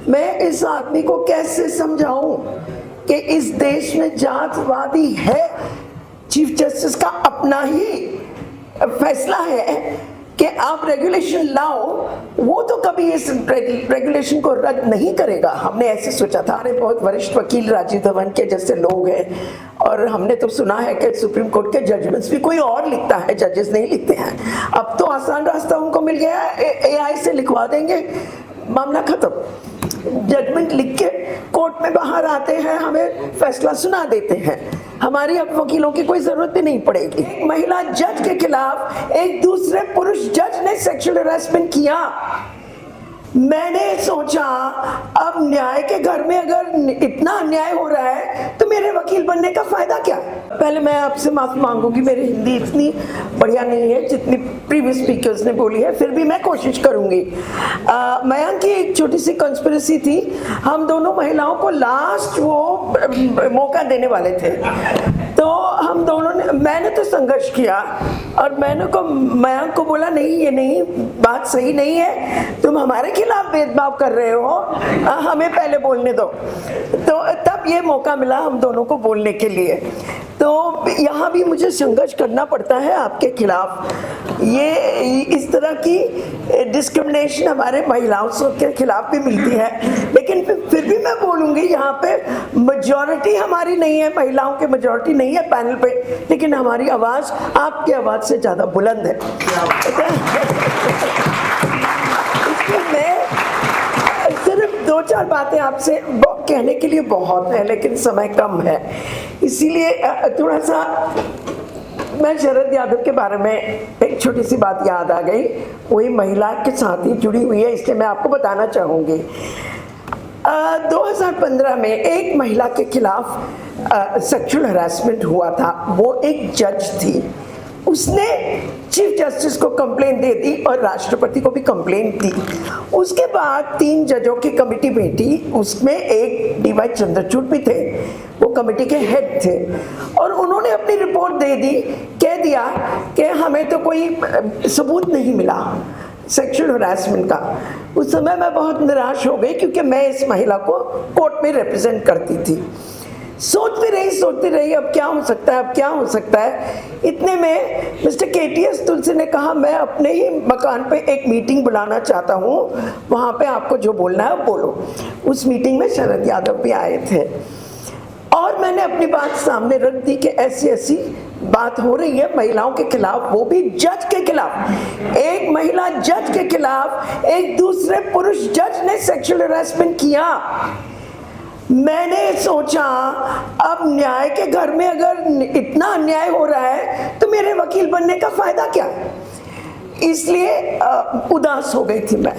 मैं इस आदमी को कैसे समझाऊं कि इस देश में जातवादी है। चीफ जस्टिस का अपना ही फैसला है कि आप रेगुलेशन लाओ, वो तो कभी इस रेगुलेशन को रद्द नहीं करेगा। हमने ऐसे सोचा था। अरे बहुत वरिष्ठ वकील राजीव धवन के जैसे लोग हैं, और हमने तो सुना है कि सुप्रीम कोर्ट के जजमेंट्स भी कोई और लिखता है, जजेस नहीं लिखते हैं। अब तो आसान रास्ता उनको मिल गया है, AI से लिखवा देंगे, मामला खत्म। जजमेंट लिख के कोर्ट में बाहर आते हैं, हमें फैसला सुना देते हैं। हमारी अब वकीलों की कोई जरूरत भी नहीं पड़ेगी। महिला जज के खिलाफ एक दूसरे पुरुष जज ने सेक्सुअल हैरेसमेंट किया। मैंने सोचा अब न्याय के घर में अगर इतना अन्याय हो रहा है तो मेरे वकील बनने का फायदा क्या। पहले मैं आपसे माफी मांगूंगी, मेरी हिंदी इतनी बढ़िया नहीं है जितनी प्रीवियस स्पीकर्स ने बोली है, फिर भी मैं कोशिश करूंगी। मयंक की एक छोटी सी कंस्पिरेसी थी। हम दोनों महिलाओं को लास्ट वो मौका देने वाले थे, तो हम दोनों ने, मैंने तो संघर्ष किया और मयंक को बोला नहीं, ये नहीं, बात सही नहीं है, तुम हमारे खिलाफ भेदभाव कर रहे हो, हमें पहले बोलने दो। तो तब ये मौका मिला हम दोनों को बोलने के लिए। तो यहाँ भी मुझे संघर्ष करना पड़ता है आपके खिलाफ। ये इस तरह की डिस्क्रिमिनेशन हमारे महिलाओं के खिलाफ भी मिलती है, लेकिन फिर भी मैं बोलूँगी, यहाँ पे मेजॉरिटी हमारी नहीं है, महिलाओं की मेजॉरिटी नहीं है पैनल पे, लेकिन हमारी आवाज़ आपकी आवाज़ से ज़्यादा बुलंद है। मैं सिर्फ 2-4 बातें आपसे कहने के लिए बहुत है, लेकिन समय कम है, इसीलिए थोड़ा सा मैं शरद यादव के बारे में एक छोटी सी बात याद आ गई, वही महिला के साथ ही जुड़ी हुई है, इसलिए मैं आपको बताना चाहूँगी। 2015 में एक महिला के खिलाफ सेक्सुअल हरासमेंट हुआ था। वो एक जज थी, उसने चीफ जस्टिस को कंप्लेंट दे दी और राष्ट्रपति को भी कंप्लेंट दी। उसके बाद 3 जजों की कमेटी बैठी, उसमें एक DY चंद्रचूड़ भी थे, वो कमेटी के हेड थे, और उन्होंने अपनी रिपोर्ट दे दी, कह दिया कि हमें तो कोई सबूत नहीं मिला सेक्सुअल हरासमेंट का। उस समय मैं बहुत निराश हो गई, क्योंकि मैं इस महिला को कोर्ट में रिप्रेजेंट करती थी। सोचती रही अब क्या हो सकता है। इतने में मिस्टर KTS तुलसी ने कहा, मैं अपने ही मकान पे एक मीटिंग बुलाना चाहता हूँ, वहाँ पे आपको जो बोलना है बोलो। उस मीटिंग में शरद यादव भी आए थे, और मैंने अपनी बात सामने रख दी कि ऐसी बात हो रही है महिलाओं के खिलाफ, वो भी जज के खिलाफ। एक महिला जज के खिलाफ एक दूसरे पुरुष जज ने सेक्सुअल हैरेसमेंट किया। मैंने सोचा अब न्याय के घर में अगर इतना अन्याय हो रहा है तो मेरे वकील बनने का फायदा क्या। इसलिए उदास हो गई थी मैं।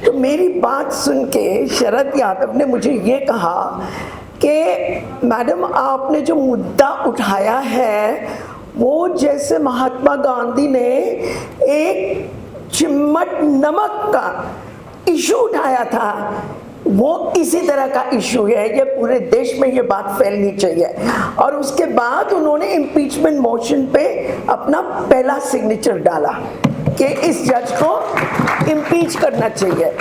तो मेरी बात सुन के शरद यादव ने मुझे ये कहा कि मैडम, आपने जो मुद्दा उठाया है वो जैसे महात्मा गांधी ने एक चिम्मट नमक का इशू उठाया था, वो इसी तरह का इशू है। ये पूरे देश में ये बात फैलनी चाहिए। और उसके बाद उन्होंने इम्पीचमेंट मोशन पे अपना पहला सिग्नेचर डाला कि इस जज को इम्पीच करना चाहिए।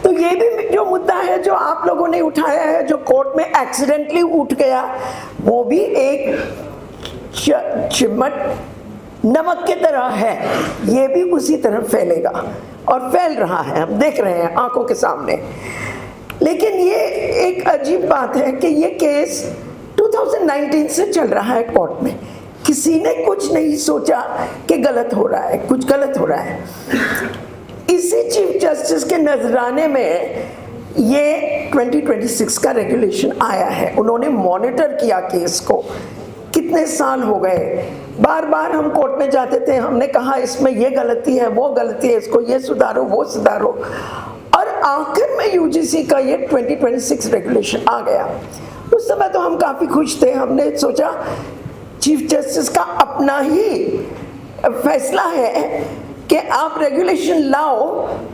तो ये भी जो मुद्दा है जो आप लोगों ने उठाया है, जो कोर्ट में एक्सीडेंटली उठ गया, वो भी एक चिम्मट नमक की तरह है, ये भी उसी तरह फैलेगा और फैल रहा है, हम देख रहे हैं आंखों के सामने। लेकिन ये एक अजीब बात है कि ये केस 2019 से चल रहा है कोर्ट में, किसी ने कुछ नहीं सोचा कि गलत हो रहा है, कुछ गलत हो रहा है। इसी चीफ जस्टिस के नजराने में ये 2026 का रेगुलेशन आया है। उन्होंने मॉनिटर किया केस को, कितने साल हो गए, बार बार हम कोर्ट में जाते थे, हमने कहा इसमें ये गलती है, वो गलती है, इसको ये सुधारो, वो सुधारो, और आखिर में यूजीसी का ये 2026 रेगुलेशन आ गया। उस समय तो हम काफ़ी खुश थे, हमने सोचा चीफ जस्टिस का अपना ही फैसला है कि आप रेगुलेशन लाओ,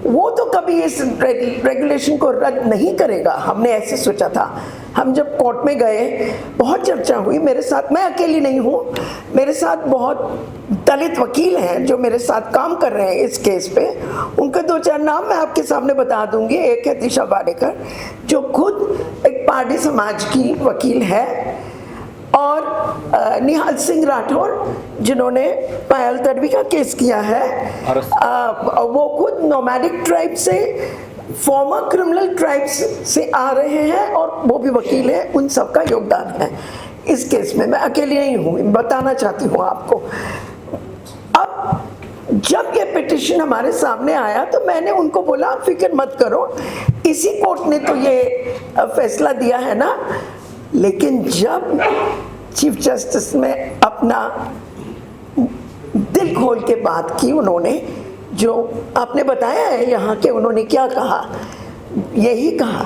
वो तो कभी इस रेगुलेशन को रद्द नहीं करेगा, हमने ऐसे सोचा था। हम जब कोर्ट में गए बहुत चर्चा हुई मेरे साथ, मैं अकेली नहीं हूँ, मेरे साथ बहुत दलित वकील हैं जो मेरे साथ काम कर रहे हैं इस केस पे। उनके 2-4 नाम मैं आपके सामने बता दूंगी। एक है दिशा बाडेकर जो खुद एक पारडी समाज की वकील है, और निहाल सिंह राठौर जिन्होंने पायल तडवी का केस किया है। वो खुद नोमैडिक ट्राइब से, फॉर्मर क्रिमिनल ट्राइब्स से आ रहे हैं और वो भी वकील हैं। उन सबका योगदान है इस केस में, मैं अकेली नहीं हूँ, बताना चाहती हूँ आपको। अब जब ये पिटिशन हमारे सामने आया तो मैंने उनको बोला आप फिक्र मत करो, इसी कोर्ट ने तो ये फैसला दिया है ना। लेकिन जब चीफ जस्टिस ने अपना दिल खोल के बात की, उन्होंने जो आपने बताया है यहाँ के, उन्होंने क्या कहा, यही कहा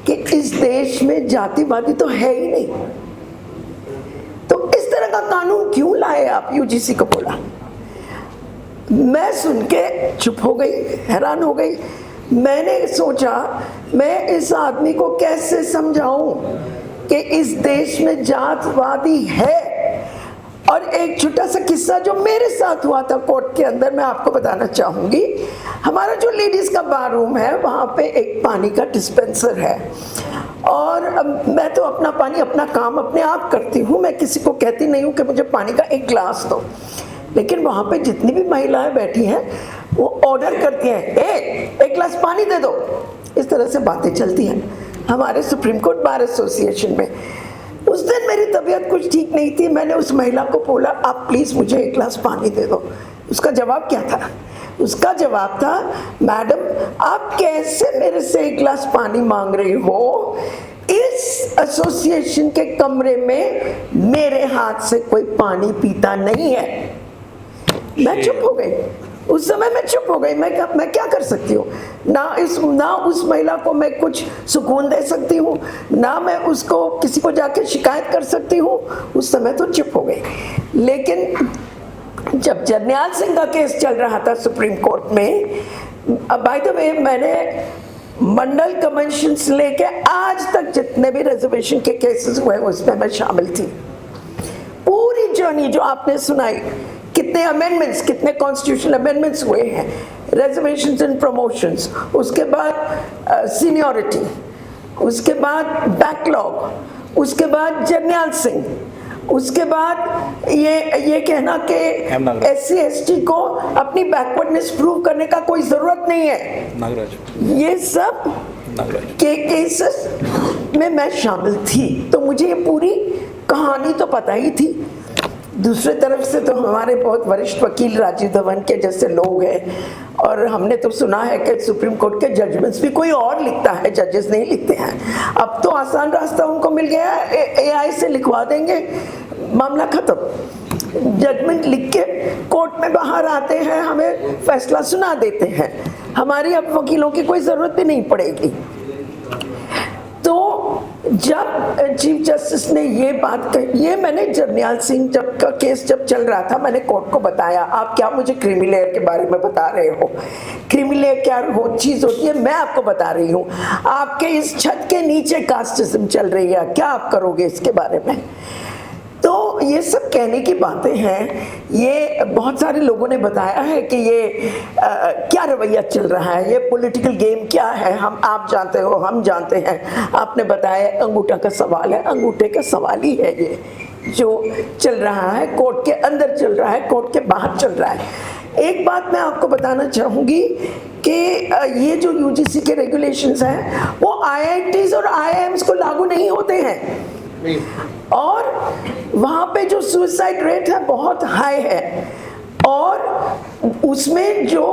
कि इस देश में जातिवादी तो है ही नहीं, तो इस तरह का कानून क्यों लाए आप, यूजीसी को बोला। मैं सुन के चुप हो गई, हैरान हो गई। मैंने सोचा मैं इस आदमी को कैसे समझाऊं कि इस देश में जातवादी है। और एक छोटा सा किस्सा जो मेरे साथ हुआ था कोर्ट के अंदर, मैं आपको बताना चाहूंगी। हमारा जो लेडीज का बार रूम है वहाँ पे एक पानी का डिस्पेंसर है, और मैं तो अपना पानी, अपना काम अपने आप करती हूँ, मैं किसी को कहती नहीं हूँ कि मुझे पानी का एक गिलास दो। लेकिन वहाँ पे जितनी भी महिलाएं बैठी हैं वो ऑर्डर करती हैं, एक गिलास पानी दे दो। इस तरह से बातें चलती हैं हमारे सुप्रीम कोर्ट बार एसोसिएशन में। उस दिन मेरी तबीयत कुछ ठीक नहीं थी, मैंने उस महिला को बोला आप प्लीज़ मुझे एक गिलास पानी दे दो। उसका जवाब क्या था? उसका जवाब था, मैडम आप कैसे मेरे से एक गिलास पानी मांग रही हो, इस एसोसिएशन के कमरे में मेरे हाथ से कोई पानी पीता नहीं है। मैं चुप हो गई, उस समय मैं चुप हो गई। मैं क्या कर सकती हूँ? ना उस महिला को मैं कुछ सुकून दे सकती हूँ, ना मैं उसको किसी को जाके शिकायत कर सकती हूँ। उस समय तो चुप हो गई। लेकिन जब जरनैल सिंह का केस चल रहा था सुप्रीम कोर्ट में, बाय द वे मैंने मंडल कन्वेंशन से लेके आज तक जितने भी रिजर्वेशन के केसेस हुए उसमें मैं शामिल थी। पूरी जर्नी जो आपने सुनाई, कितने अमेंडमेंट्स, कितने कॉन्स्टिट्यूशनल अमेंडमेंट्स हुए हैं, रिजर्वेशंस एंड प्रमोशंस, उसके बाद सीनियरिटी, उसके बाद बैकलॉग, उसके बाद जरनैल सिंह, उसके बाद ये कहना कि SC ST को अपनी बैकवर्डनेस प्रूव करने का कोई जरूरत नहीं है। ये सब के केसेस में मैं शामिल थी, तो मुझे ये पूरी कहानी तो पता ही थी। दूसरे तरफ से तो हमारे बहुत वरिष्ठ वकील राजीव धवन के जैसे लोग हैं, और हमने तो सुना है कि सुप्रीम कोर्ट के जजमेंट्स भी कोई और लिखता है, जजेस नहीं लिखते हैं। अब तो आसान रास्ता उनको मिल गया है, AI से लिखवा देंगे, मामला खत्म। जजमेंट लिख के कोर्ट में बाहर आते हैं, हमें फैसला सुना देते हैं, हमारी अब वकीलों की कोई ज़रूरत भी नहीं पड़ेगी। तो जब चीफ जस्टिस ने ये बात कही, ये मैंने जरनैल सिंह का केस जब चल रहा था मैंने कोर्ट को बताया। आप क्या मुझे क्रीमी लेयर के बारे में बता रहे हो? क्रीमी लेयर क्या चीज़ होती है मैं आपको बता रही हूँ। आपके इस छत के नीचे कास्टिज्म चल रही है, क्या आप करोगे इसके बारे में? तो ये सब कहने की बातें हैं। ये बहुत सारे लोगों ने बताया है कि ये क्या रवैया चल रहा है, ये पॉलिटिकल गेम क्या है, आप जानते हो, हम जानते हैं। आपने बताया अंगूठा का सवाल है, अंगूठे का सवाल ही है ये जो चल रहा है, कोर्ट के अंदर चल रहा है, कोर्ट के बाहर चल रहा है। एक बात मैं आपको बताना चाहूँगी कि ये जो UGC के रेगुलेशंस हैं वो IITs और IIMs को लागू नहीं होते हैं, और वहाँ पे जो सुसाइड रेट है बहुत हाई है, और उसमें जो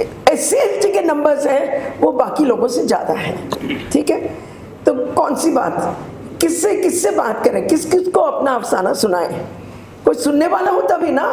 SC ST के नंबर्स हैं वो बाकी लोगों से ज़्यादा है। ठीक है, तो कौन सी बात, किससे बात करें, किस को अपना अफसाना सुनाएं? कोई सुनने वाला हो तभी ना।